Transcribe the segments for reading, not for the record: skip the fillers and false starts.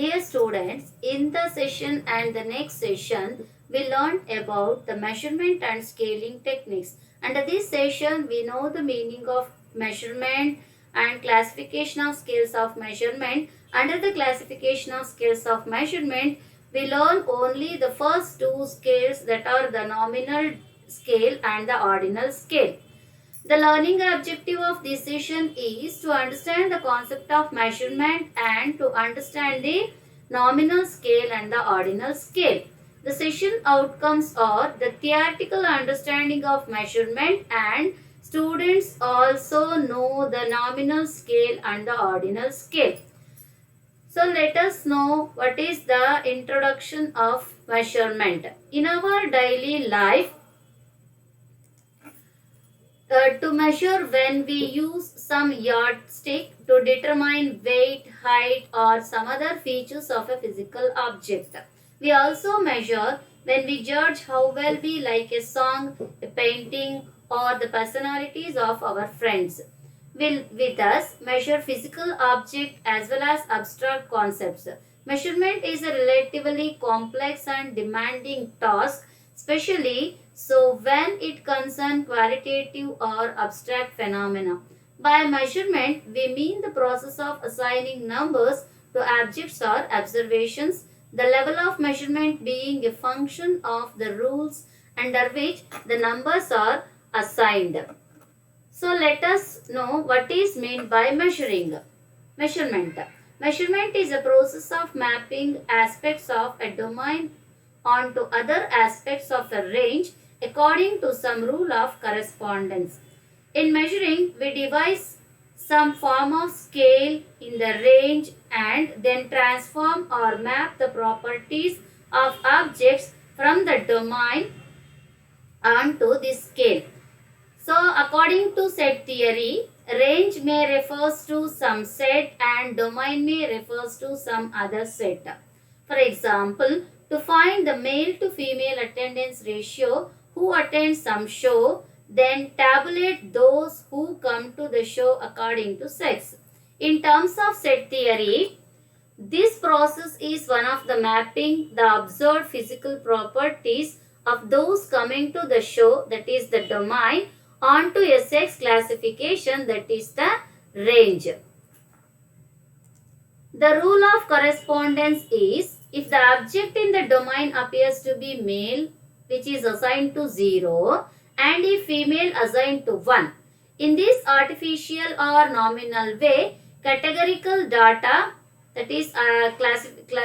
Dear students, in the session and the next session, we learned about the measurement and scaling techniques. Under this session, we know the meaning of measurement and classification of scales of measurement. Under the classification of scales of measurement, we learn only the first two scales, that are the nominal scale and the ordinal scale. The learning objective of this session is to understand the concept of measurement and to understand the nominal scale and the ordinal scale. The session outcomes are the theoretical understanding of measurement, and students also know the nominal scale and the ordinal scale. So let us know what is the introduction of measurement. In our daily life, to measure, when we use some yardstick to determine weight, height or some other features of a physical object. We also measure when we judge how well we like a song, a painting or the personalities of our friends. We'll with us measure physical object as well as abstract concepts. Measurement is a relatively complex and demanding task, especially so when it concerns qualitative or abstract phenomena. By measurement, we mean the process of assigning numbers to objects or observations, the level of measurement being a function of the rules under which the numbers are assigned. So let us know what is meant by measuring. Measurement. Measurement is a process of mapping aspects of a domain onto other aspects of a range according to some rule of correspondence. In measuring, we devise some form of scale in the range and then transform or map the properties of objects from the domain onto this scale. So, according to set theory, range may refers to some set and domain may refers to some other set. For example, to find the male to female attendance ratio who attend some show, then tabulate those who come to the show according to sex. In terms of set theory, this process is one of the mapping the observed physical properties of those coming to the show, that is the domain, onto a sex classification, that is the range. The rule of correspondence is, if the object in the domain appears to be male, which is assigned to 0, and if female assigned to 1. In this artificial or nominal way, categorical data, that is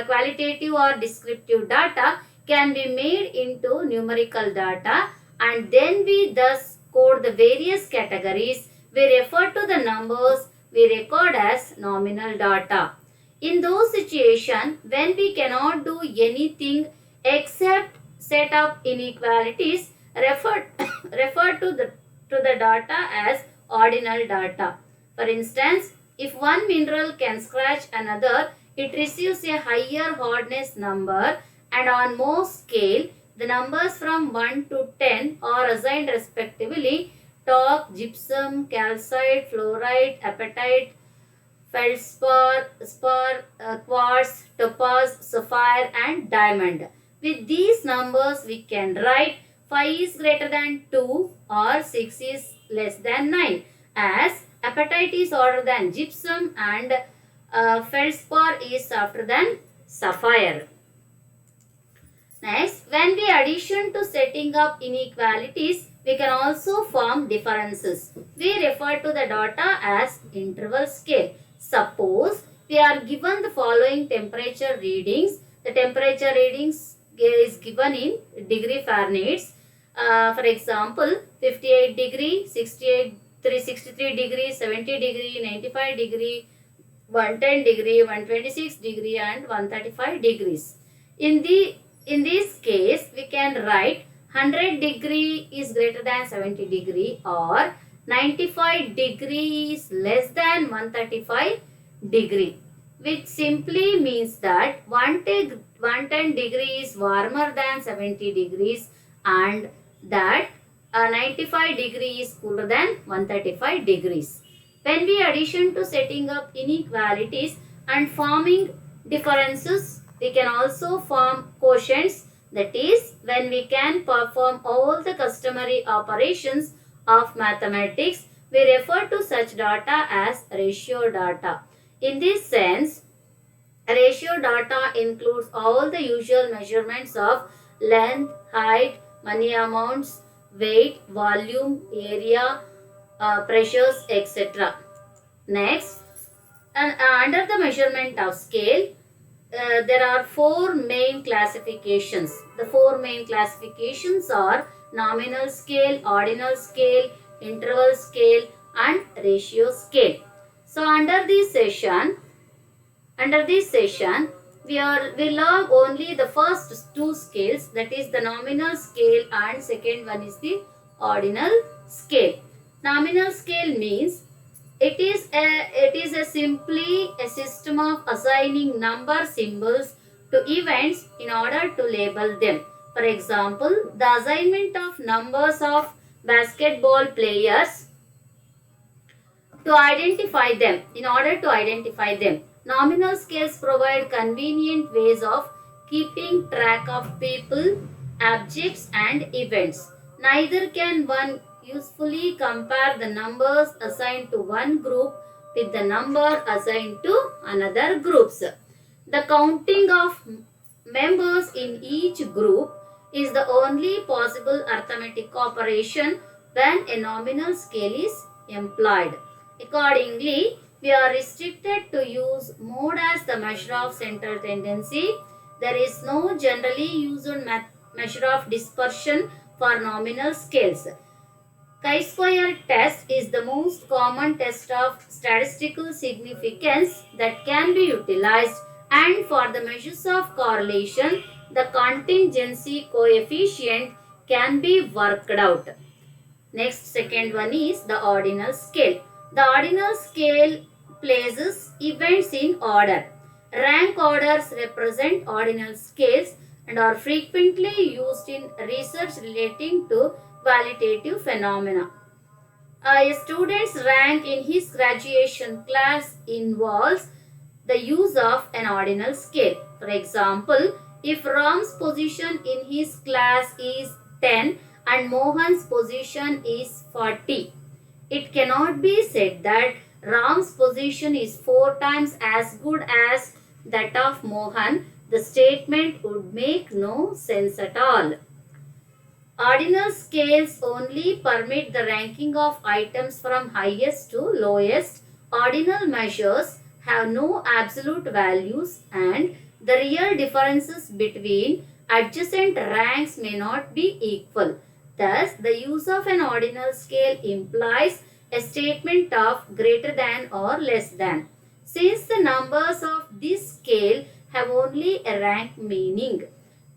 qualitative or descriptive data, can be made into numerical data, and then we thus code the various categories. We refer to the numbers we record as nominal data. In those situations, when we cannot do anything except set up inequalities, refer to the data as ordinal data. For instance, if one mineral can scratch another, it receives a higher hardness number, and on Mohs scale, the numbers from 1 to 10 are assigned respectively: talc, gypsum, calcite, fluorite, apatite, feldspar, quartz, topaz, sapphire and diamond. With these numbers, we can write 5 is greater than 2 or 6 is less than 9, as apatite is older than gypsum and feldspar is softer than sapphire. Next, when we addition to setting up inequalities, we can also form differences. We refer to the data as interval scale. Suppose we are given the following temperature readings. The temperature readings is given in degree Fahrenheit. For example, 58 degree, 63 degree, 70 degree, 95 degree, 110 degree, 126 degree and 135 degrees. In this case, we can write 100 degree is greater than 70 degree, or 95 degree is less than 135 degree, which simply means that 110 degree is warmer than 70 degrees and that 95 degree is cooler than 135 degrees. When we addition to setting up inequalities and forming differences. We can also form quotients, that is, when we can perform all the customary operations of mathematics, we refer to such data as ratio data. In this sense, ratio data includes all the usual measurements of length, height, money amounts, weight, volume, area, pressures, etc. Next, under the measurement of scale, there are four main classifications. The four main classifications are nominal scale, ordinal scale, interval scale, and ratio scale. So under this session, we learn only the first two scales, that is the nominal scale, and second one is the ordinal scale. Nominal scale means it is a simply a system of assigning number symbols to events in order to label them. For example, the assignment of numbers of basketball players to identify them, in order to identify them. Nominal scales provide convenient ways of keeping track of people, objects, and events. Neither can one usefully compare the numbers assigned to one group with the number assigned to another groups. The counting of members in each group is the only possible arithmetic operation when a nominal scale is employed. Accordingly, we are restricted to use mode as the measure of central tendency. There is no generally used measure of dispersion for nominal scales. Chi-square test is the most common test of statistical significance that can be utilized, and for the measures of correlation, the contingency coefficient can be worked out. Next, second one is the ordinal scale. The ordinal scale places events in order. Rank orders represent ordinal scales and are frequently used in research relating to qualitative phenomena. A student's rank in his graduation class involves the use of an ordinal scale. For example, if Ram's position in his class is 10 and Mohan's position is 40, it cannot be said that Ram's position is 4 times as good as that of Mohan. The statement would make no sense at all. Ordinal scales only permit the ranking of items from highest to lowest. Ordinal measures have no absolute values, and the real differences between adjacent ranks may not be equal. Thus, the use of an ordinal scale implies a statement of greater than or less than. Since the numbers of this scale have only a rank meaning,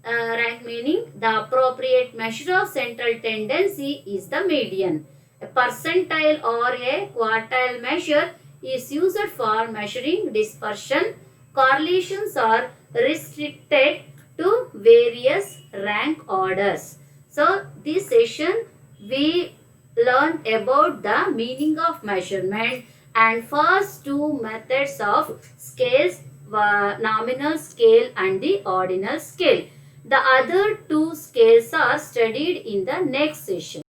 the appropriate measure of central tendency is the median. A percentile or a quartile measure is used for measuring dispersion. Correlations are restricted to various rank orders. So, this session we learned about the meaning of measurement and first two methods of scales, nominal scale and the ordinal scale. The other two scales are studied in the next session.